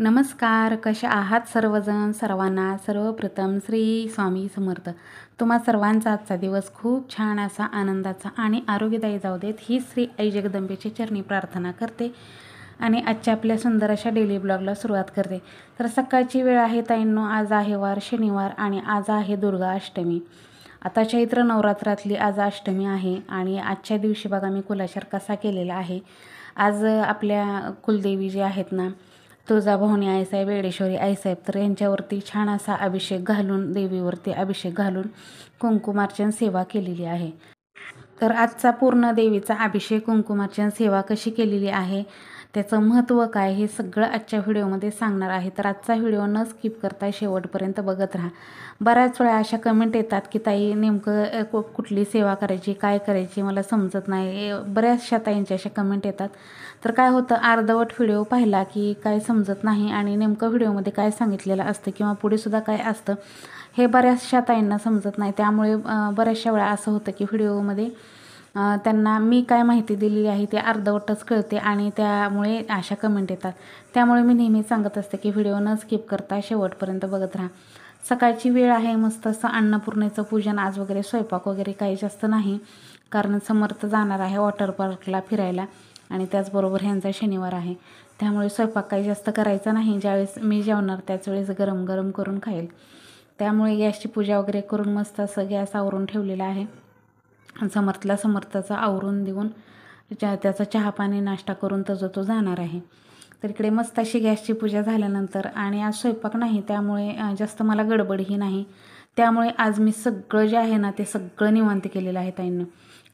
नमस्कार, कशा आहात सर्वजण? सर्वांना सर्वप्रथम श्री स्वामी समर्थ. तुम्हा सर्वांचा आजचा दिवस खूप छान असा आनंदाचा आणि आरोग्यदायी जाऊ देत, ही श्री आई जगदंबेची चरणी प्रार्थना करते आणि आजच्या आपल्या सुंदर अशा डेली ब्लॉगला सुरुवात करते. तर सकाळची वेळ आहे ताईंनो. आज आहे वार शनिवार आणि आज आहे दुर्गा अष्टमी. आता चैत्र नवरात्रातली आज अष्टमी आहे आणि आजच्या दिवशी बघा मी कुलाचार कसा केलेला आहे. आज आपल्या कुलदेवी जे आहेत ना, तुळजाभवानी आईसाहेब, वेडेश्वरी आईसाहेब, तर यांच्यावरती छान असा अभिषेक घालून, देवीवरती अभिषेक घालून कुंकुमार्चन सेवा केलेली आहे. तर आजचा पूर्ण देवीचा अभिषेक कुंकुमार्चन सेवा कशी केलेली आहे, त्याचं महत्त्व काय, हे सगळं आजच्या व्हिडिओमध्ये सांगणार आहे. तर आजचा व्हिडिओ न स्किप करता शेवटपर्यंत बघत राहा. बऱ्याच वेळा अशा कमेंट येतात की ताई नेमकं कुठली सेवा करायची, काय करायची, मला समजत नाही. बऱ्याचशा ताईंच्या अशा कमेंट येतात. तर काय होतं, अर्धवट व्हिडिओ पाहिला की काय समजत नाही आणि नेमकं व्हिडिओमध्ये काय सांगितलेलं असतं किंवा पुढेसुद्धा काय असतं हे बऱ्याचशा ताईंना समजत नाही. त्यामुळे बऱ्याचशा वेळा असं होतं की व्हिडिओमध्ये त्यांना मी काय माहिती दिलेली आहे ते अर्धवटच कळते आणि त्यामुळे अशा कमेंट येतात. त्यामुळे मी नेहमी सांगत असते की व्हिडिओ न स्किप करता शेवटपर्यंत बघत राहा. सकाळची वेळ आहे, मस्त असं अन्नपूर्णेचं पूजन. आज वगैरे स्वयंपाक वगैरे काही जास्त नाही, कारण समर्थ जाणार आहे वॉटर पार्कला फिरायला आणि त्याचबरोबर ह्यांचा शनिवार आहे. त्यामुळे स्वयंपाक काही जास्त करायचा नाही. ज्यावेळेस मी जेवणार त्याच वेळेस गरम गरम करून खाईल. त्यामुळे गॅसची पूजा वगैरे करून मस्त असं गॅस आवरून ठेवलेला आहे. समर्थाचा आवरून देऊन त्याचा चहा पाणी नाश्ता करून तो जाणार आहे. तर इकडे मस्त अशी गॅसची पूजा झाल्यानंतर आणि आज स्वयंपाक नाही, त्यामुळे जास्त मला गडबडही नाही. त्यामुळे आज मी सगळं जे आहे ना ते सगळं निवांत केलेलं आहे ताईंनो.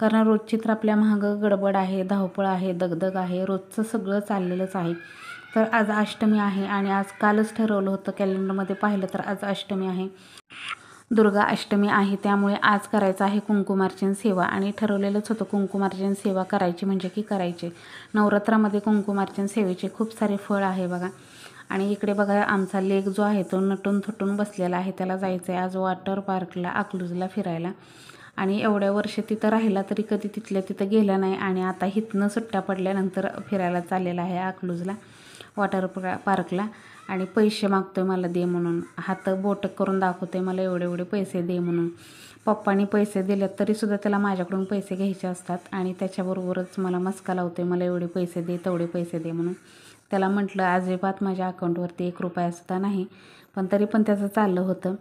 कारण रोजची तर आपल्या मागं गडबड आहे, धावपळ आहे, दगदग आहे, रोजचं सगळं चाललेलंच आहे. तर आज अष्टमी आहे आणि आज कालच ठरवलं होतं कॅलेंडरमध्ये पाहिलं तर आज अष्टमी आहे, दुर्गा अष्टमी आहे. त्यामुळे आज करायचं आहे कुंकुमार्चन सेवा आणि ठरवलेलंच होतं कुंकुमार्चन सेवा करायची म्हणजे की करायची. नवरात्रामध्ये कुंकुमार्चन सेवेचे खूप सारे फळ आहे बघा. आणि इकडे बघा आमचा लेक जो आहे तो नटून थुटून बसलेला आहे. त्याला जायचं आहे आज वॉटर पार्कला अकलूजला फिरायला आणि एवढ्या वर्ष तिथं राहिला तरी कधी तिथल्या तिथं गेला नाही आणि आता इथनं सुट्ट्या पडल्यानंतर फिरायला चाललेला आहे अकलूजला वॉटर पार्कला. आणि पैसे मागतोय मला दे म्हणून, हात बोट करून दाखवते मला एवढे एवढे पैसे दे म्हणून. पप्पानी पैसे दिले तरीसुद्धा त्याला माझ्याकडून पैसे घ्यायचे असतात आणि त्याच्याबरोबरच मला मस्का लावते मला एवढे पैसे दे तेवढे पैसे दे म्हणून. त्याला म्हटलं अजिबात माझ्या अकाउंटवरती 1 रुपयासुद्धा नाही, पण तरी पण त्याचं चाललं होतं.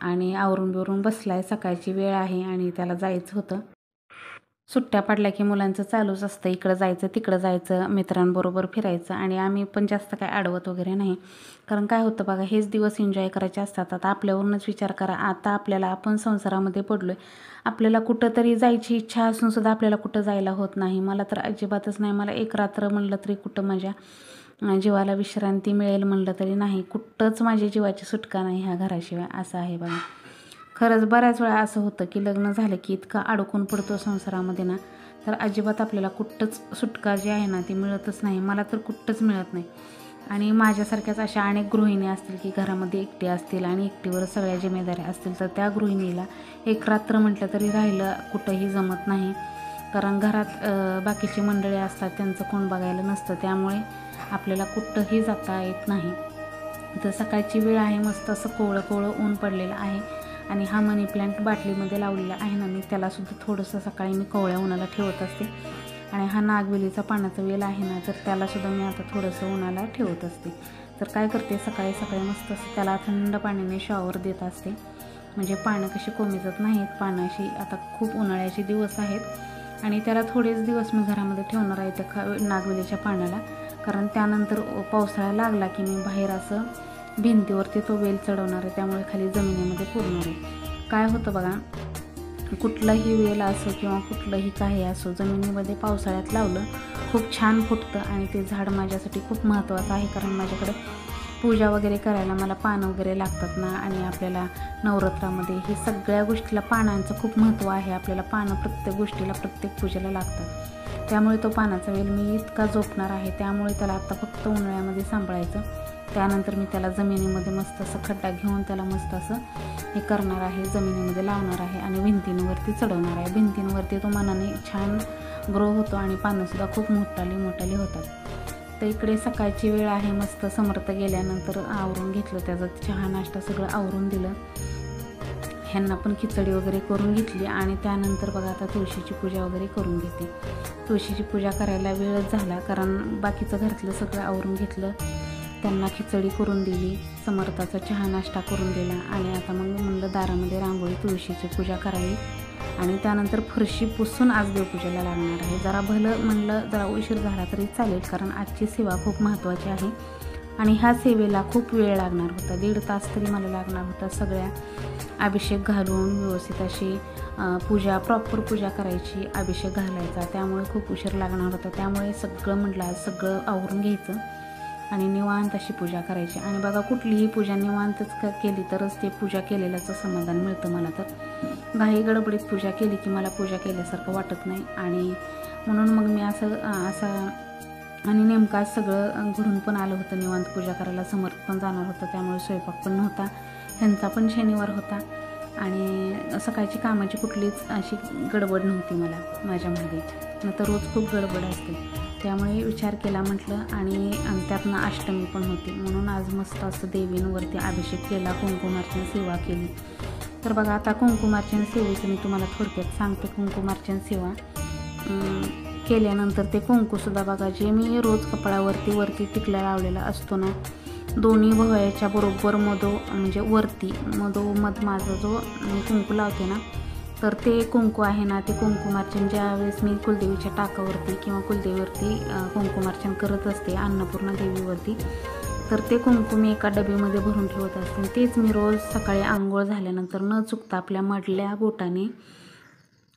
आणि आवरून बिवरून बसला आहे, सकाळची वेळ आहे आणि त्याला जायचं होतं. सुट्ट्या पडल्या की मुलांचं चालूच असतं, इकडं जायचं तिकडं जायचं, मित्रांबरोबर फिरायचं. आणि आम्ही पण जास्त काय अडवत वगैरे नाही, कारण काय होतं बघा हेच दिवस एन्जॉय करायचे असतात. आता आपल्यावरूनच विचार करा, आता आपण संसारामध्ये पडलो आहे, आपल्याला कुठं तरी जायची इच्छा असूनसुद्धा आपल्याला कुठं जायला होत नाही. मला तर अजिबातच नाही. मला एक रात्र म्हणलं तरी कुठं माझ्या जीवाला विश्रांती मिळेल म्हणलं तरी नाही, कुठंच माझ्या जीवाची सुटका नाही ह्या घराशिवाय, असं आहे बघा. खरंच बऱ्याच वेळा असं होतं की लग्न झालं की इतका अडकून पडतो संसारामध्ये ना, तर अजिबात आपल्याला कुठंच सुटका जी आहे ना ती मिळतच नाही. मला तर कुठंच मिळत नाही. आणि माझ्यासारख्याच अशा अनेक गृहिणी असतील की घरामध्ये एकटी असतील आणि एकटीवर सगळ्या जिम्मेदाऱ्या असतील, तर त्या गृहिणीला एक रात्र म्हटलं तरी राहिलं कुठंही जमत नाही. कारण घरात बाकीची मंडळी असतात, त्यांचं कोण बघायला नसतं, त्यामुळे आपल्याला कुठंही जाता येत नाही. तर सकाळची वेळ आहे, मस्त असं कोवळं कोवळं ऊन पडलेलं आहे आणि हा मनी प्लांट बाटलीमध्ये लावलेला आहे ना मी, त्यालासुद्धा थोडंसं सकाळी मी कोवळ्या उन्हाला ठेवत असते. आणि हा नागवेलीचा पानाचा वेल आहे ना, तर त्यालासुद्धा मी आता थोडंसं उन्हाला ठेवत असते. तर काय करते, सकाळी सकाळी मस्त असं त्याला थंड पाण्याने शॉवर देत असते, म्हणजे पानं कशी कोमेजत नाहीत. पानं अशी आता खूप उन्हाळ्याचे दिवस आहेत आणि त्याला थोडेच दिवस मी घरामध्ये ठेवणार आहे त्या नागवेलीच्या पानाला, कारण त्यानंतर पावसाळा लागला की मी बाहेर असं भिंतीवरती तो वेल चढवणार आहे, त्यामुळे खाली जमिनीमध्ये पुरणार आहे. काय होतं बघा, कुठलाही वेल असो किंवा कुठलंही काही असो, जमिनीमध्ये पावसाळ्यात लावलं खूप छान फुटतं आणि ते झाड माझ्यासाठी खूप महत्त्वाचं आहे. कारण माझ्याकडे पूजा वगैरे करायला मला पानं वगैरे लागतात ना, आणि आपल्याला नवरात्रामध्ये हे सगळ्या गोष्टीला पानांचं खूप महत्त्व आहे. आपल्याला पानं प्रत्येक गोष्टीला प्रत्येक पूजेला लागतात. त्यामुळे तो पानाचा वेल मी इतका जोपणार आहे. त्यामुळे त्याला आत्ता फक्त उन्हाळ्यामध्ये सांभाळायचं, त्यानंतर मी त्याला जमिनीमध्ये मस्त असं खड्डा घेऊन त्याला मस्त असं हे करणार आहे, जमिनीमध्ये लावणार आहे आणि भिंतींवरती चढवणार आहे. भिंतींवरती तो मनाने छान ग्रो होतो आणि पानंसुद्धा खूप मोठाली होतात. तर इकडे सकाळची वेळ आहे, मस्त समर्थ गेल्यानंतर आवरून घेतलं, त्याचा चहा नाश्ता सगळं आवरून दिलं. ह्यांना पण खिचडी वगैरे करून घेतली आणि त्यानंतर बघा आता तुळशीची पूजा वगैरे करून घेते. तुळशीची पूजा करायला वेळच झाला, कारण बाकीचं घरातलं सगळं आवरून घेतलं, त्यांना खिचडी करून दिली, समर्थाचा चहा नाश्ता करून दिला आणि आता मग म्हणलं दारामध्ये रांगोळी तुळशीची पूजा करावी आणि त्यानंतर फरशी पुसून आज देवपूजेला लागणार आहे. जरा भलं म्हणलं जरा उशीर झाला तरी चालेल, कारण आजची सेवा खूप महत्त्वाची आहे आणि ह्या सेवेला खूप वेळ लागणार होता, 1.5 तास तरी मला लागणार होता. सगळ्या अभिषेक घालून व्यवस्थित अशी पूजा, प्रॉपर पूजा करायची, अभिषेक घालायचा, त्यामुळे खूप उशीर लागणार होता. त्यामुळे सगळं म्हटलं आज सगळं आवरून घ्यायचं आणि निवांत अशी पूजा करायची. आणि बघा कुठलीही पूजा निवांतच केली तरच ते पूजा केलेल्याचं समाधान मिळतं. मला तर घाई गडबडीत पूजा केली की मला पूजा केल्यासारखं वाटत नाही आणि म्हणून मग मी असं आणि नेमका सगळं घडून पण आलं होतं. निवांत पूजा करायला समर्थ पण जाणार होता, त्यामुळे स्वयंपाक पण नव्हता, ह्यांचा पण शनिवार होता आणि सकाळची कामाची कुठलीच अशी गडबड नव्हती माझ्यामध्ये. तर रोज खूप गडबड असते, त्यामुळे विचार केला म्हटलं आणि त्यातनं अष्टमी पण होती, म्हणून आज मस्त असं देवींवरती अभिषेक केला, कुंकुमार्चन सेवा केली. तर बघा आता कुंकुमार्चन सेवेचं मी तुम्हाला थोडक्यात सांगते. कुंकुमार्चन सेवा केल्यानंतर ते कुंकूसुद्धा बघा, जे मी रोज कपाळावरती टिकला लावलेला असतो ना, दोन्ही भुवयाच्या बरोबर म्हणजे मधोमध माझा जो मी कुंकू लावते ना, तर ते कुंकू आहे ना, ते कुंकुमार्चन ज्यावेळेस मी कुलदेवीच्या टाकावरती किंवा कुलदेवीवरती कुंकुमार्चन करत असते, अन्नपूर्णा देवीवरती, तर ते कुंकू मी एका डबीमध्ये भरून ठेवत असते. तेच मी रोज सकाळी आंघोळ झाल्यानंतर न चुकता आपल्या मधल्या बोटाने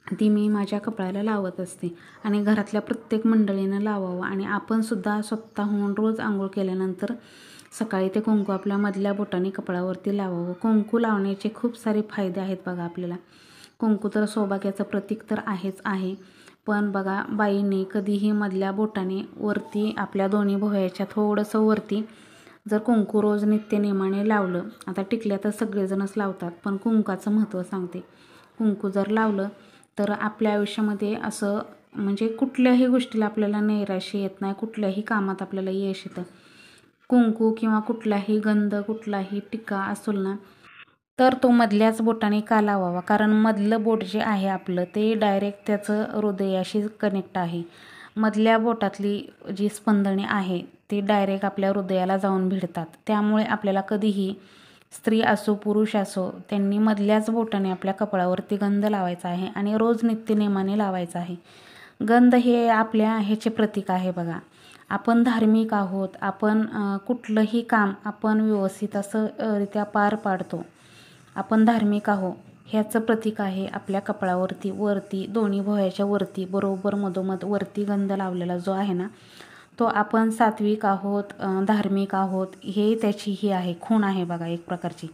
ती मी माझ्या कपाळाला लावत असते आणि घरातल्या प्रत्येक मंडळीनं लावावं आणि आपणसुद्धा स्वतःहून रोज आंघोळ केल्यानंतर सकाळी ते कुंकू आपल्या मधल्या बोटाने कपाळावरती लावावं. कुंकू लावण्याचे खूप सारे फायदे आहेत बघा आपल्याला. कुंकू तर सौभाग्याचं प्रतीक तर आहेच आहे, पण बघा बाईने कधीही मधल्या बोटाने वरती आपल्या दोन्ही भुवयाच्या थोडंसं वरती जर कुंकू रोज नित्यनेमाने लावलं, आता टिकल्या तर सगळेजणच लावतात, पण कुंकाचं महत्त्व सांगते. कुंकू जर लावलं तर आपल्या आयुष्यामध्ये असं म्हणजे कुठल्याही गोष्टीला आपल्याला नैराश्य येत नाही, कुठल्याही कामात आपल्याला यश येतं. कुंकू किंवा कुठलाही गंध, कुठलाही टिक्का असेल ना, तर तो मधल्याच बोटाने का लावावा, कारण मधलं बोट जे आहे आपलं ते डायरेक्ट त्याचं हृदयाशी कनेक्ट आहे. मधल्या बोटातली जी स्पंदने आहे ते डायरेक्ट आपल्या हृदयाला जाऊन भिडतात. त्यामुळे आपल्याला कधीही स्त्री असो पुरुष असो, त्यांनी मधल्याच बोटाने आपल्या कपाळावरती गंध लावायचा आहे आणि रोज नित्यनेमाने लावायचा आहे. गंध हे आपल्या ह्याचे प्रतीक आहे बघा. आपण धार्मिक आहोत, आपण कुठलंही काम आपण व्यवस्थित असं रित्या पार पाडतो, आपण धार्मिक आहोत ह्याचं प्रतीक आहे आपल्या कपाळावरती वरती दोन्ही भुवयाच्या वरती बरोबर मधोमध वरती गंध लावलेला जो आहे ना, तो आपण सात्विक आहोत, धार्मिक आहोत हे त्याची ही आहे, खूण आहे बघा एक प्रकारची.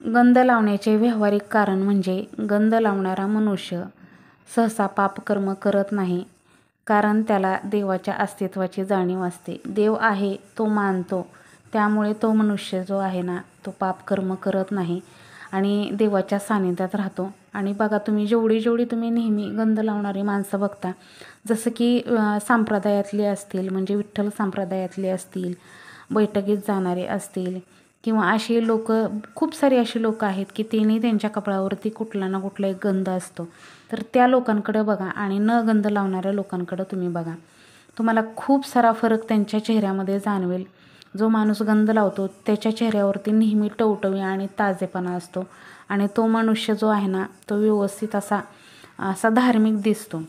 गंध लावण्याचे व्यावहारिक कारण म्हणजे गंध लावणारा मनुष्य सहसा पापकर्म करत नाही, कारण त्याला देवाच्या अस्तित्वाची जाणीव असते. देव आहे तो मानतो, त्यामुळे तो मनुष्य जो आहे ना तो पापकर्म करत नाही आणि देवाच्या सानिध्यात राहतो. आणि बघा तुम्ही जेवढी तुम्ही नेहमी गंध लावणारी माणसं बघता, जसं की संप्रदायातली असतील म्हणजे विठ्ठल संप्रदायातले असतील, बैठकीत जाणारे असतील किंवा अशी लोक, खूप सारी अशी लोक आहेत की त्यांनी त्यांच्या कपाळावरती कुठला ना कुठला एक गंध असतो. तर त्या लोकांकडे बघा आणि न गंध लावणाऱ्या लोकांकडे तुम्ही बघा, तुम्हाला खूप सारा फरक त्यांच्या चेहऱ्यामध्ये जाणवेल. जो माणूस गंध लावतो त्याच्या चेहऱ्यावरती नेहमी टवटवी आणि ताजेपणा असतो आणि तो मनुष्य जो आहे ना तो व्यवस्थित असा धार्मिक दिसतो.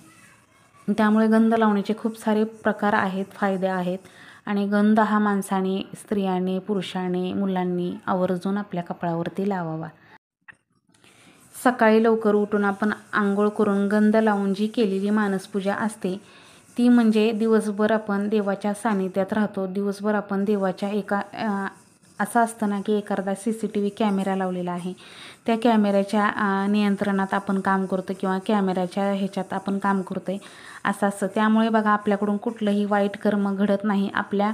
त्यामुळे गंध लावण्याचे खूप सारे प्रकार आहेत, फायदे आहेत आणि गंध हा माणसाने, स्त्रियांनी, पुरुषांनी, मुलांनी आवर्जून आपल्या कपाळावरती लावावा. सकाळी लवकर उठून आपण आंघोळ करून गंध लावून जी केलेली मानसपूजा असते ती म्हणजे दिवसभर आपण देवाच्या सानिध्यात राहतो. दिवसभर आपण देवाच्या असं असतं ना की एखादा CCTV कॅमेरा लावलेला आहे, त्या कॅमेऱ्याच्या नियंत्रणात आपण काम करतो किंवा कॅमेऱ्याच्या ह्याच्यात आपण काम करतो आहे असं असतं. त्यामुळे बघा आपल्याकडून कुठलंही वाईट कर्म घडत नाही. आपल्या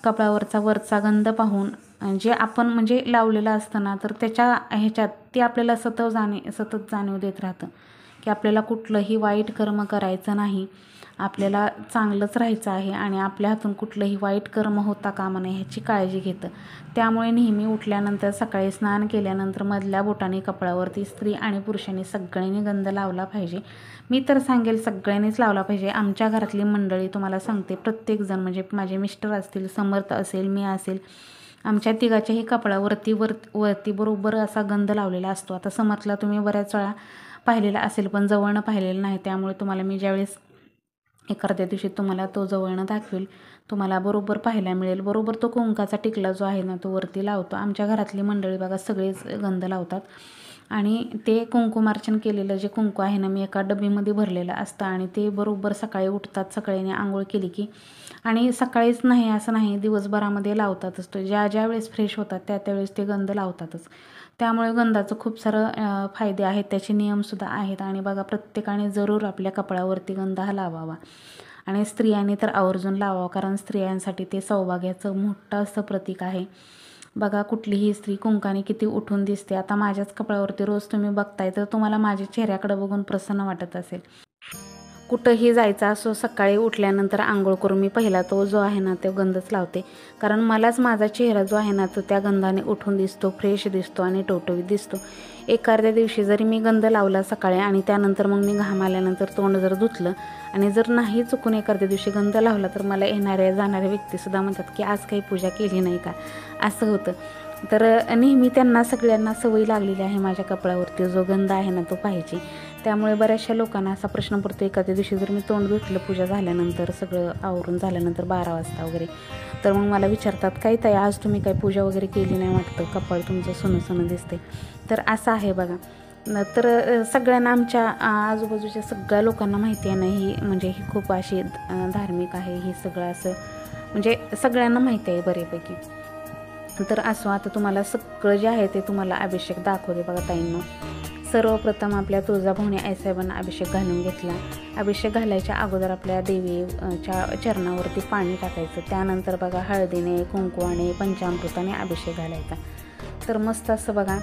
कपाळावरचा वरचा गंध पाहून जे आपण म्हणजे लावलेलं असतं ना, तर त्याच्या ह्याच्यात ते आपल्याला सतत जाणीव देत राहतं की आपल्याला कुठलंही वाईट कर्म करायचं नाही आपल्याला चांगलंच राहायचं आहे आणि आपल्या हातून कुठलंही वाईट कर्म होता कामा नये ह्याची काळजी घेतं. त्यामुळे नेहमी उठल्यानंतर सकाळी स्नान केल्यानंतर मधल्या बोटाने कपाळावरती स्त्री आणि पुरुषांनी सगळ्यांनी गंध लावला पाहिजे. मी तर सांगेल सगळ्यांनीच लावला पाहिजे. आमच्या घरातली मंडळी तुम्हाला सांगते, प्रत्येकजण म्हणजे माझे मिस्टर असतील, समर्थ असेल, मी असेल, आमच्या तिघाच्याही कपाळावरती वरती बरोबर असा गंध लावलेला असतो. आता समर्थला तुम्ही बऱ्याच वेळा पाहिलेला असेल पण जवळनं पाहिलेलं नाही, त्यामुळे तुम्हाला मी ज्यावेळेस एखाद्या दिवशी तुम्हाला तो जवळनं दाखवेल, तुम्हाला बरोबर पाहायला मिळेल. बरोबर तो कुंकाचा टिकला जो आहे ना तो वरती लावतो. आमच्या घरातली मंडळी बघा सगळेच गंध लावतात आणि ते कुंकुमार्चन केलेलं जे कुंकू आहे ना मी एका डबीमध्ये भरलेलं असतं आणि ते बरोबर सकाळी उठतात, सकाळी आंघोळ केली की, आणि सकाळीच नाही असं नाही, दिवसभरामध्ये लावतातच. तो ज्या वेळेस फ्रेश होतात त्यावेळेस ते गंध लावतातच. त्यामुळे गंधाचं खूप सारं फायदे आहेत, त्याचे नियमसुद्धा आहेत. आणि बघा प्रत्येकाने जरूर आपल्या कपाळावरती गंध हा लावावा आणि स्त्रियांनी तर आवर्जून लावावा, कारण स्त्रियांसाठी ते सौभाग्याचं मोठं असं प्रतीक आहे. बघा कुठलीही स्त्री कुंकाने किती उठून दिसते. आता माझ्याच कपाळावरती रोज तुम्ही बघताय तर तुम्हाला माझ्या चेहऱ्याकडे बघून प्रसन्न वाटत असेल. कुठंही जायचं असो, सकाळी उठल्यानंतर आंघोळ करून मी पहिला तो जो आहे ना तो गंधच लावते, कारण मलाच माझा चेहरा जो आहे ना तो त्या गंधाने उठून दिसतो, फ्रेश दिसतो आणि टवटवीत दिसतो. एखाद्या दिवशी जरी मी गंध लावला सकाळी आणि त्यानंतर मग मी घाम आल्यानंतर तोंड जर धुतलं आणि जर नाही चुकून एखाद्या दिवशी गंध लावला तर मला येणाऱ्या जाणाऱ्या व्यक्तीसुद्धा म्हणतात की आज काही पूजा केली नाही का, असं होतं. तर नेहमी त्यांना सगळ्यांना सवय लागलेली आहे माझ्या कपाळावरती जो गंध आहे ना तो पाहिजे. त्यामुळे बऱ्याचशा लोकांना असा प्रश्न पडतो, एखाद्या दिवशी जर मी तोंड धुतलं पूजा झाल्यानंतर, सगळं आवरून झाल्यानंतर 12 वाजता वगैरे, तर मग मला विचारतात काय ताई आज तुम्ही काय पूजा वगैरे केली नाही वाटतं, कपाळ तुमचं सोनं दिसते. तर असं आहे बघा. तर सगळ्यांना आमच्या आजूबाजूच्या सगळ्या लोकांना माहिती आहे ना ही म्हणजे ही खूप अशी धार्मिक आहे, ही सगळं असं म्हणजे सगळ्यांना माहिती आहे बऱ्यापैकी. तर असो, आता तुम्हाला सगळं जे आहे ते तुम्हाला अभिषेक दाखवते बघा ताईंनो. सर्वप्रथम आपल्या तुळजाभवानी आईसाहेबांना अभिषेक घालून घेतला. अभिषेक घालायच्या अगोदर आपल्या देवीच्या चरणावरती पाणी टाकायचं. त्यानंतर बघा हळदीने, कुंकवाने, पंचामृताने अभिषेक घालायचा. तर मस्त असं बघा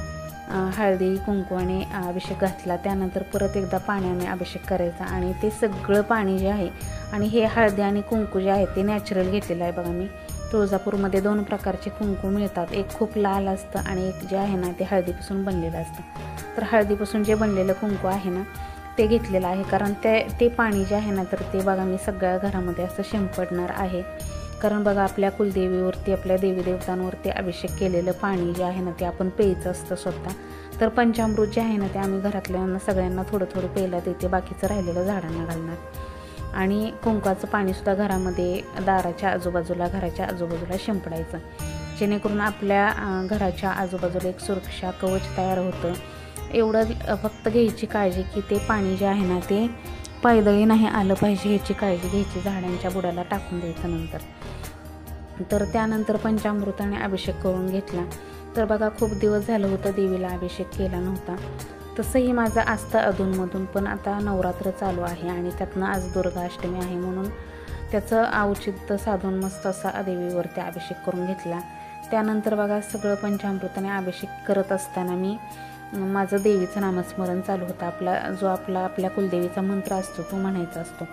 हळदी कुंकवाने अभिषेक घातला. त्यानंतर परत एकदा पाण्याने अभिषेक करायचा आणि ते सगळं पाणी जे आहे आणि हे हळदी आणि कुंकू जे आहे ते नॅचरल घेतलेलं आहे बघा मी. तुळजापूरमध्ये 2 प्रकारचे कुंकू मिळतात, एक खूप लाल असतं आणि एक जे आहे ना ते हळदीपासून बनलेलं असतं. तर हळदीपासून जे बनलेलं कुंकू आहे ना ते घेतलेलं आहे, कारण ते पाणी जे आहे ना तर ते बघा मी सगळ्या घरामध्ये असं शिंपडणार आहे. कारण बघा आपल्या कुलदेवीवरती, आपल्या देवी देवतांवरती अभिषेक केलेलं पाणी जे आहे ना ते आपण प्यायचं असतं स्वतः. तर पंचामृत जे आहे ना ते आम्ही घरातल्यांना सगळ्यांना थोडं थोडं प्यायला देते, बाकीचं राहिलेलं झाडांना घालणार. आणि कुंकाचं पाणीसुद्धा घरामध्ये दाराच्या आजूबाजूला, घराच्या आजूबाजूला शिंपडायचं, जेणेकरून आपल्या घराच्या आजूबाजूला एक सुरक्षा कवच तयार होतं. एवढं फक्त घ्यायची काळजी की ते पाणी जे आहे ना ते पायदळी नाही आलं पाहिजे, ह्याची काळजी घ्यायची. झाडांच्या बुडाला टाकून द्यायचं नंतर. तर त्यानंतर पंचामृताने अभिषेक करून घेतला. तर बघा खूप दिवस झालं होतं देवीला अभिषेक केला नव्हता. तसंही माझं असतं अधूनमधून, पण आता नवरात्र चालू आहे आणि त्यातनं आज दुर्गा अष्टमी आहे म्हणून त्याचं औचित्य साधून मस्त असा देवीवरती अभिषेक करून घेतला. त्यानंतर बघा सगळं पंचामृताने अभिषेक करत असताना मी माझं देवीचं नामस्मरण चालू होतं. आपल्या कुलदेवीचा मंत्र असतो तो म्हणायचा असतो.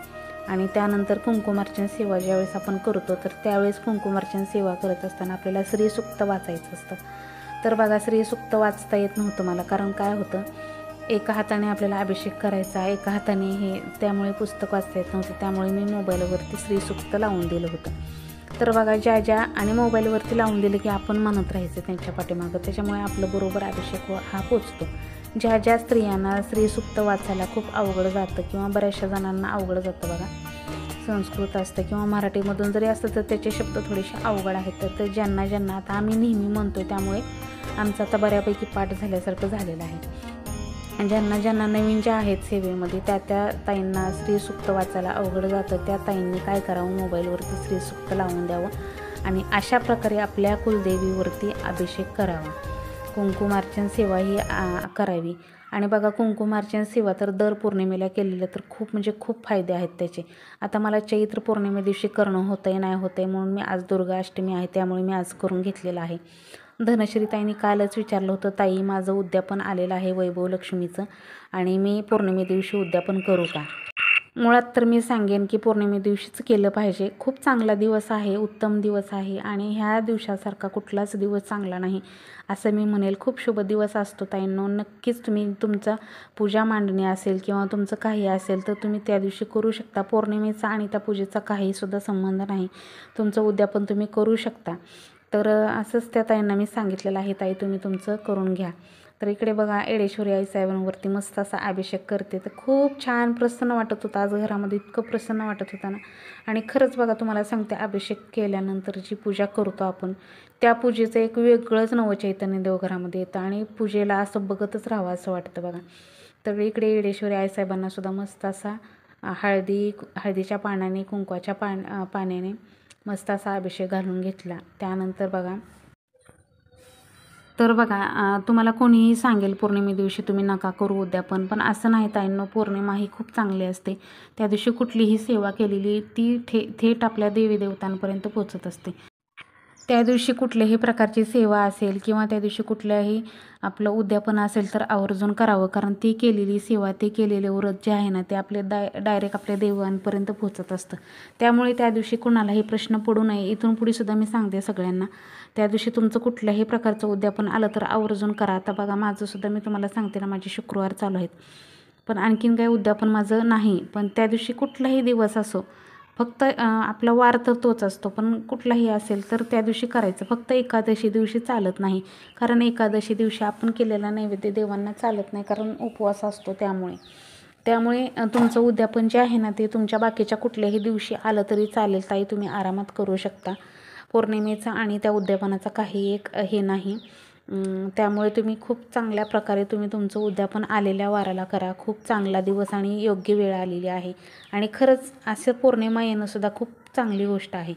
आणि त्यानंतर कुंकुमार्चन सेवा ज्यावेळेस आपण करतो तर त्यावेळेस कुंकुमार्चन सेवा करत असताना आपल्याला श्रीसूक्त वाचायचं असतं. तर बघा श्रीसूक्त वाचता येत नव्हतं मला, कारण काय होतं एका हाताने आपल्याला अभिषेक करायचा, एका हाताने हे, त्यामुळे पुस्तक वाचता येत नव्हतं. त्यामुळे मी मोबाईलवरती श्रीसूक्त लावून दिलं होतं. तर बघा ज्या आणि मोबाईलवरती लावून दिलं की आपण म्हणत राहायचं त्यांच्या पाठीमागं, त्याच्यामुळे आपलं बरोबर अभिषेक हा पोचतो. ज्या स्त्रियांना श्रीसूक्त वाचायला खूप अवघड जातं किंवा बऱ्याचशा जणांना अवघड जातं बघा, संस्कृत असतं किंवा मराठीमधून जरी असतं तर त्याचे शब्द थोडेसे अवघड आहेत. तर ज्यांना आता आम्ही नेहमी म्हणतो त्यामुळे आमचं आता बऱ्यापैकी पाठ झाल्यासारखं झालेलं आहे. ज्यांना नवीन ज्या आहेत सेवेमध्ये त्या ताईंना श्रीसूक्त वाचायला अवघड जातं, त्या ताईंनी काय करावं, मोबाईलवरती श्रीसूक्त लावून द्यावं आणि अशा प्रकारे आपल्या कुलदेवीवरती अभिषेक करावा. कुंकुमार्चन सेवा ही करावी. आणि बघा कुंकुमार्चन सेवा तर दर पौर्णिमेला केलेलं तर खूप फायदे आहेत त्याचे. आता मला चैत्र पौर्णिमे दिवशी करणं होतंय नाही होतंय म्हणून मी आज दुर्गा अष्टमी आहे त्यामुळे मी आज करून घेतलेलं आहे. धनश्री ताईंनी कालच विचारलं होतं, ताई माझं उद्यापन आलेलं आहे वैभव लक्ष्मीचं आणि मी पौर्णिमे दिवशी उद्यापन करू का. मुळात तर मी सांगेन की पौर्णिमे दिवशीच केलं पाहिजे. खूप चांगला दिवस आहे, उत्तम दिवस आहे आणि ह्या दिवसासारखा कुठलाच दिवस चांगला नाही असं मी म्हणेल. खूप शुभ दिवस असतो ताईंनो. नक्कीच तुम्ही तुमचा पूजा मांडणी असेल किंवा तुमचं काही असेल तर तुम्ही त्या दिवशी करू शकता. पौर्णिमेचा आणि त्या पूजेचा काहीसुद्धा संबंध नाही. तुमचं उद्यापन तुम्ही करू शकता. तर असंच त्या ताईंना मी सांगितलेलं आहे, ताई तुम्ही तुमचं करून घ्या. तर इकडे बघा येडेश्वरी आई साहेबांवरती मस्त असा अभिषेक करते. तर खूप छान प्रसन्न वाटत होतं आज घरामध्ये, इतकं प्रसन्न वाटत होतं ना. आणि खरंच बघा तुम्हाला सांगते, अभिषेक केल्यानंतर जी पूजा करतो आपण त्या पूजेचं एक वेगळंच नवचैतन्य देवघरामध्ये येतं आणि पूजेला असं बघतच राहावं असं वाटतं बघा. तर इकडे येडेश्वरी आई साहेबांना सुद्धा मस्त असा हळदीच्या पानाने, कुंकवाच्या पाण्याने मस्त असा अभिषेक घालून घेतला. त्यानंतर बघा तुम्हाला कोणीही सांगेल पौर्णिमे दिवशी तुम्ही नका करू उद्यापन, पण असं नाही ताईंनो. पौर्णिमा ही खूप चांगली असते. त्या दिवशी कुठलीही सेवा केलेली ती थेट आपल्या देवी देवतांपर्यंत पोचत असते. त्या दिवशी कुठल्याही प्रकारची सेवा असेल किंवा त्या दिवशी कुठल्याही आपलं उद्यापन असेल तर आवर्जून करावं, कारण ती केलेली सेवा, ते केलेले व्रत जे आहे ना ते आपले डायरेक्ट आपल्या देवांपर्यंत पोचत असतं. त्यामुळे त्या दिवशी कुणालाही प्रश्न पडू नये. इथून पुढे सुद्धा मी सांगते सगळ्यांना, त्या दिवशी तुमचं कुठल्याही प्रकारचं उद्यापन आलं तर आवर्जून करा. आता बघा माझंसुद्धा मी तुम्हाला सांगते ना, माझे शुक्रवार चालू आहेत, पण आणखीन काही उद्यापन माझं नाही. पण त्या दिवशी कुठलाही दिवस असो, फक्त आपला वार तर तोच असतो, पण कुठलाही असेल तर त्या दिवशी करायचं. फक्त एकादशी दिवशी चालत नाही, कारण एकादशी दिवशी आपण केलेला नैवेद्य देवांना चालत नाही, कारण उपवास असतो. त्यामुळे तुमचं उद्यापन जे आहे ना ते तुमच्या बाकीच्या कुठल्याही दिवशी आलं तरी चालेल ताई, तुम्ही आरामात करू शकता. पौर्णिमेचा आणि त्या उद्यापनाचा काही एक हे नाही. त्यामुळे तुम्ही खूप चांगल्या प्रकारे तुम्ही तुमचं उद्यापन आलेल्या वाराला करा. खूप चांगला दिवस आणि योग्य वेळ आलेली आहे आणि खरंच असं पौर्णिमा येणंसुद्धा खूप चांगली गोष्ट आहे.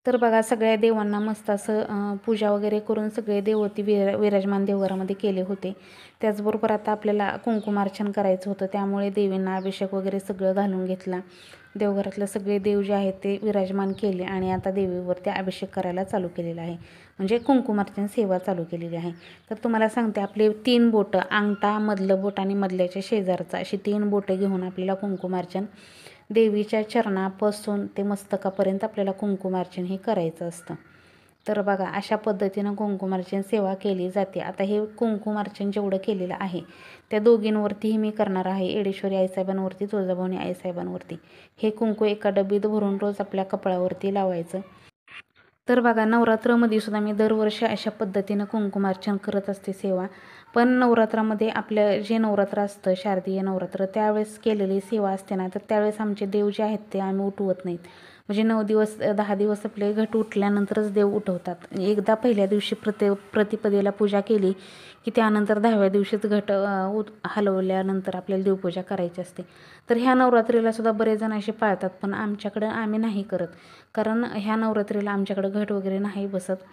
तर बघा सगळ्या देवांना मस्त असं पूजा वगैरे करून सगळे देवती विराजमान देवघरामध्ये केले होते. त्याचबरोबर आता आपल्याला कुंकुमार्चन करायचं होतं, त्यामुळे देवींना अभिषेक वगैरे सगळं घालून घेतला. देवघरातले सगळे देव जे आहेत ते विराजमान केले आणि आता देवीवरती अभिषेक करायला चालू केलेला आहे, म्हणजे कुंकुमार्चन सेवा चालू केलेली आहे. तर तुम्हाला सांगते, आपले 3 बोटं, अंगठा, मधलं बोट आणि मधल्याच्या शेजारचं, अशी 3 बोटं घेऊन आपल्याला कुंकुमार्चन देवीच्या चरणापासून ते मस्तकापर्यंत आपल्याला कुंकुमार्चन हे करायचं असतं. तर बघा अशा पद्धतीनं कुंकुमार्चन सेवा केली जाते. आता हे कुंकुमार्चन जेवढं केलेलं आहे त्या दोघींवरतीही मी करणार आहे, येडेश्वरी आईसाहेबांवरती, तुळजाभवानी आईसाहेबांवरती. हे कुंकू एका डबीत भरून रोज आपल्या कपाळावरती लावायचं. तर बघा नवरात्रामध्ये सुद्धा मी दरवर्षी अशा पद्धतीनं कुंकुमार्चन करत असते सेवा. पण नवरात्रामध्ये आपलं जे नवरात्र असतं, शारदीय नवरात्र, त्यावेळेस केलेली सेवा असते ना, तर त्यावेळेस आमचे देव जे आहेत ते आम्ही उठवत नाहीत. म्हणजे 9 दिवस 10 दिवस आपले घट उठल्यानंतरच देव उठवतात. एकदा पहिल्या दिवशी प्रतिपदेला पूजा केली की त्यानंतर 10व्या दिवशीच घट हलवल्यानंतर आपल्याला देवपूजा करायची असते. तर ह्या नवरात्रीला सुद्धा बरेच जण असे पाळतात, पण आमच्याकडं आम्ही नाही करत, कारण ह्या नवरात्रीला आमच्याकडं घट वगैरे नाही बसत.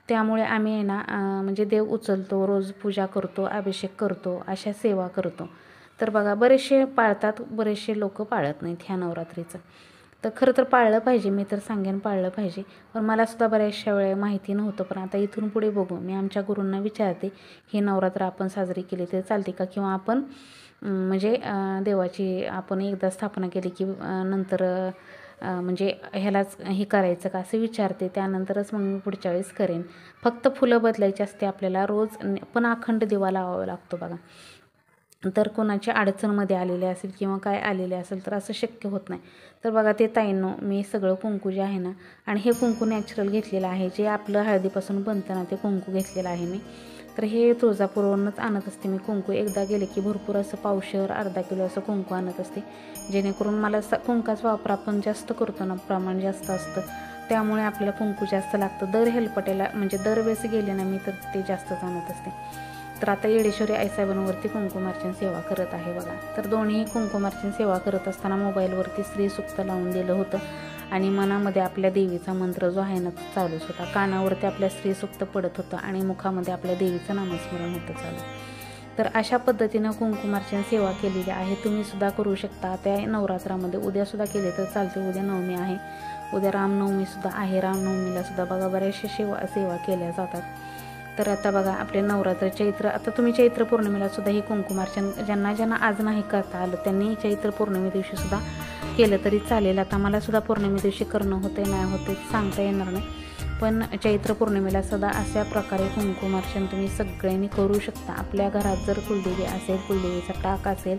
त्यामुळे आम्ही आहे ना म्हणजे देव उचलतो, रोज पूजा करतो, अभिषेक करतो, अशा सेवा करतो. तर बघा बरेचसे पाळतात, बरेचसे लोक पाळत नाहीत ह्या नवरात्रीचं. तर खरं तर पाळलं पाहिजे, मी तर सांगेन पाळलं पाहिजे. पण मलासुद्धा बऱ्याचशा वेळा माहिती नव्हतं, पण आता इथून पुढे बघू, मी आमच्या गुरूंना विचारते, हे नवरात्र आपण साजरी केली तर चालते का, किंवा आपण म्हणजे देवाची आपण एकदा स्थापना केली की नंतर म्हणजे ह्यालाच हे करायचं का असं विचारते. त्यानंतरच मग मी पुढच्या वेळेस करेन. फक्त फुलं बदलायची असते आपल्याला रोज, पण अखंड दिवा लावावा लागतो बघा. तर कोणाची अडचणमध्ये आलेले असेल किंवा काय आलेले असेल तर असं शक्य होत नाही. तर बघा ते ताईंनो, मी सगळं कुंकू जे आहे ना, आणि हे कुंकू नॅचरल घेतलेलं आहे, जे आपलं हळदीपासून बनतं ना ते कुंकू घेतलेलं आहे मी. तर हे तुळजापूरवरूनच आणत असते मी कुंकू. एकदा गेले की भरपूर असं पावशेर अर्धा किलो असं कुंकू आणत असते, जेणेकरून मला कुंकाचा वापर आपण जास्त करतो ना, प्रमाण जास्त असतं, त्यामुळे आपल्याला कुंकू जास्त लागतं. दर हेलपटेला म्हणजे दरवेळेस गेले ना मी तर ते जास्तच आणत असते. तर आता येडेश्वरी आईसाहेबांवरती कुंकुमार्चन सेवा करत आहे बघा. तर दोन्ही कुंकुमार्चन सेवा करत असताना मोबाईलवरती श्रीसूक्त लावून दिलं होतं आणि मनामध्ये आपल्या देवीचा मंत्र जो आहे ना तो चालूच होता. कानावरती आपल्या श्रीसूक्त पडत होतं आणि मुखामध्ये आपल्या देवीचं नामस्मरण होतं चालू. तर अशा पद्धतीनं कुंकुमार्चन सेवा केलेली आहे. तुम्ही सुद्धा करू शकता त्या नवरात्रामध्ये. उद्यासुद्धा केले तर चालते, उद्या नवमी आहे, उद्या रामनवमीसुद्धा आहे. रामनवमीला सुद्धा बघा बऱ्याचशा सेवा केल्या जातात. तर आता बघा आपले नवरात्र चैत्र, आता तुम्ही चैत्र पौर्णिमेला सुद्धा हे कुंकुमार्चन ज्यांना आज नाही करता आलं त्यांनी चैत्र पौर्णिमे दिवशी सुद्धा केलं तरी चालेल. आता मला सुद्धा पौर्णिमे दिवशी करणं होतं नाही होतं सांगता येणार नाही, पण चैत्र पौर्णिमेला सुद्धा अशा प्रकारे कुंकुमार्चन तुम्ही सगळ्यांनी करू शकता. आपल्या घरात जर कुलदेवी असेल, कुलदेवीचा टाक असेल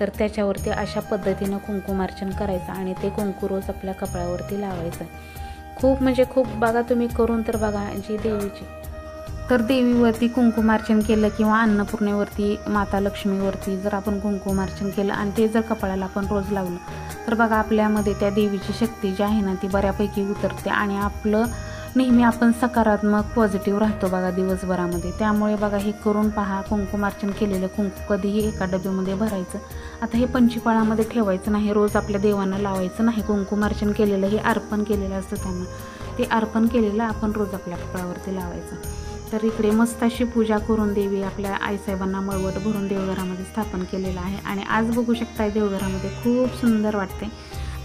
तर त्याच्यावरती अशा पद्धतीनं कुंकुमार्चन करायचं आणि ते कुंकू रोज आपल्या कपाळावरती लावायचं. खूप म्हणजे खूप बघा तुम्ही करून तर बघा. जी देवीची तर देवीवरती कुंकुमार्चन केलं किंवा अन्नपूर्णेवरती माता लक्ष्मीवरती जर आपण कुंकुमार्चन केलं आणि ते जर कपाळाला आपण रोज लावलं तर बघा आपल्यामध्ये त्या देवीची शक्ती जी आहे ना ती बऱ्यापैकी उतरते आणि आपलं नेहमी आपण सकारात्मक पॉझिटिव्ह राहतो बघा दिवसभरामध्ये. त्यामुळे बघा हे करून पहा. कुंकुमार्चन केलेलं कुंकू कधीही एका डब्यामध्ये भरायचं. आता हे पंचपाळामध्ये ठेवायचं नाही, रोज आपल्या देवांना लावायचं नाही. कुंकुमार्चन केलेलं हे अर्पण केलेलं असतं त्यांना, ते अर्पण केलेलं आपण रोज आपल्या कपाळावरती लावायचं. तर इकडे मस्त अशी पूजा करून देवी आपल्या आईसाहेबांना मळवट भरून देवघरामध्ये स्थापन केलेलं आहे आणि आज बघू शकताय देवघरामध्ये खूप सुंदर वाटते.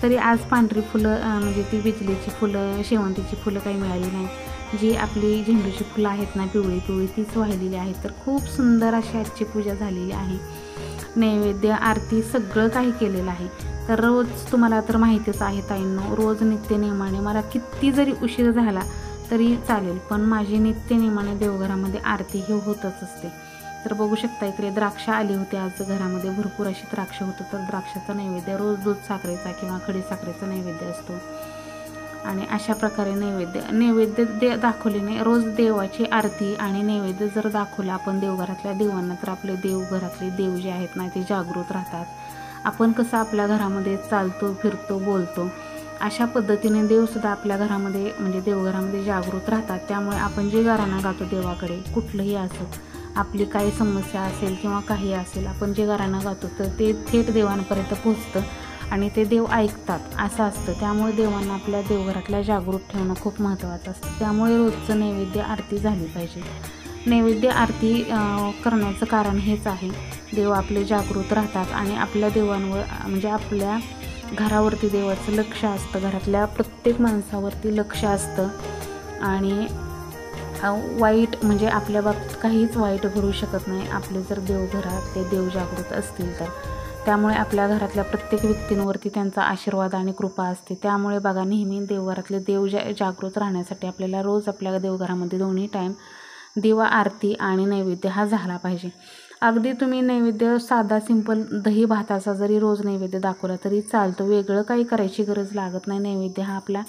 तरी आज पांढरी फुलं म्हणजे ती बिजलीची फुलं, शेवंतीची फुलं काही मिळाली नाही. जी आपली झेंडूची फुलं आहेत ना पिवळी पिवळी तीच वाहिलेली आहेत. तर खूप सुंदर अशी आजची पूजा झालेली आहे. नैवेद्य, आरती सगळं काही केलेलं आहे. तर रोज तुम्हाला तर माहितीच आहे ताईंनो, रोज नित्यनेमाने मला किती जरी उशीर झाला तरी चालेल पण माझी नित्यनेमाने देवघरामध्ये आरती हे होतच असते. तर बघू शकता इकडे द्राक्ष आली होती आज घरामध्ये, भरपूर अशी द्राक्ष होतं. तर द्राक्षाचा नैवेद्य रोज दूध साखरेचा किंवा खडी साखरेचा नैवेद्य असतो आणि अशा प्रकारे नैवेद्य दाखवल्याने रोज देवाची आरती आणि नैवेद्य जर दाखवला आपण देवघरातल्या देवांना तर आपले देवघरातले देव जे आहेत ना ते जागृत राहतात. आपण कसं आपल्या घरामध्ये चालतो, फिरतो, बोलतो अशा पद्धतीने देवसुद्धा आपल्या घरामध्ये म्हणजे देवघरामध्ये जागृत राहतात. त्यामुळे आपण जे गाराणं गातो देवाकडे कुठलंही असो, आपली काही समस्या असेल किंवा काही असेल, आपण जे गाराणं गातो तर ते थेट देवांपर्यंत पोहोचतं आणि ते देव ऐकतात असं असतं. त्यामुळे देवांना आपल्या देवघरातल्या जागृत ठेवणं खूप महत्त्वाचं असतं. त्यामुळे रोजचं नैवेद्य आरती झाली पाहिजे. नैवेद्य आरती करण्याचं कारण हेच आहे, देव आपले जागृत राहतात आणि आपल्या देवांवर म्हणजे आपल्या घरावरती देवाचं लक्ष असतं, घरातल्या प्रत्येक माणसावरती लक्ष असतं आणि वाईट म्हणजे आपल्या बाबतीत काहीच वाईट घडू शकत नाही आपले जर देवघरातले देव जागृत असतील तर. त्यामुळे आपल्या घरातल्या प्रत्येक व्यक्तींवरती त्यांचा आशीर्वाद आणि कृपा असते. त्यामुळे बघा नेहमी देवघरातले देव जागृत राहण्यासाठी आपल्याला रोज आपल्या देवघरामध्ये दोन्ही टाईम दिवा आरती आणि नैवेद्य हा झाला पाहिजे. अगदी तुम्ही नैवेद्य साधा सिंपल दही भाताचा जरी रोज नैवेद्य दाखवला तरी चालतो, वेगळं काही करायची गरज लागत नाही. नैवेद्य हा आपला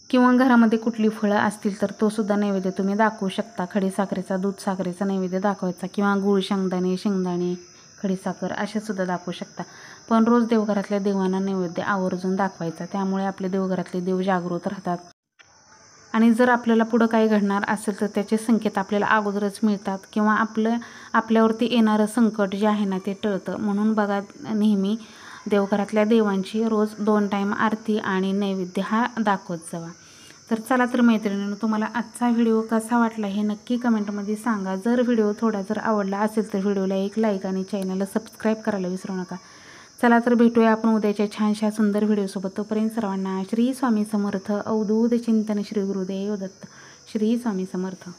किंवा घरामध्ये कुठली फळं असतील तर तो सुद्धा नैवेद्य तुम्ही दाखवू शकता. खडीसाखरेचा, दूध साखरेचा नैवेद्य दाखवायचा किंवा गूळ, शेंगदाणे, खडीसाखर असे सुद्धा दाखवू शकता. पण रोज देवघरातल्या देवांना नैवेद्य आवर्जून दाखवायचा. त्यामुळे आपले देवघरातले देव जागृत राहतात आणि जर आपल्याला पुढं काही घडणार असेल तर त्याचे संकेत आपल्याला अगोदरच मिळतात किंवा आपल्यावरती येणारं संकट जे आहे ना ते टळतं. म्हणून बघा नेहमी देवघरातल्या देवांची रोज 2 टाईम आरती आणि नैवेद्य हा दाखवत जावा. तर चला तर मैत्रिणींनो, तुम्हाला आजचा व्हिडिओ कसा वाटला हे नक्की कमेंटमध्ये सांगा. जर व्हिडिओ थोडा जर आवडला असेल तर व्हिडिओला एक लाईक आणि चॅनलला सबस्क्राईब करायला विसरू नका. चला तर भेटूया आपण उद्याच्या छानशा सुंदर व्हिडिओसोबत. तोपर्यंत सर्वांना श्री स्वामी समर्थ. अवधूत चिंतन श्री गुरुदेव दत्त. श्री स्वामी समर्थ.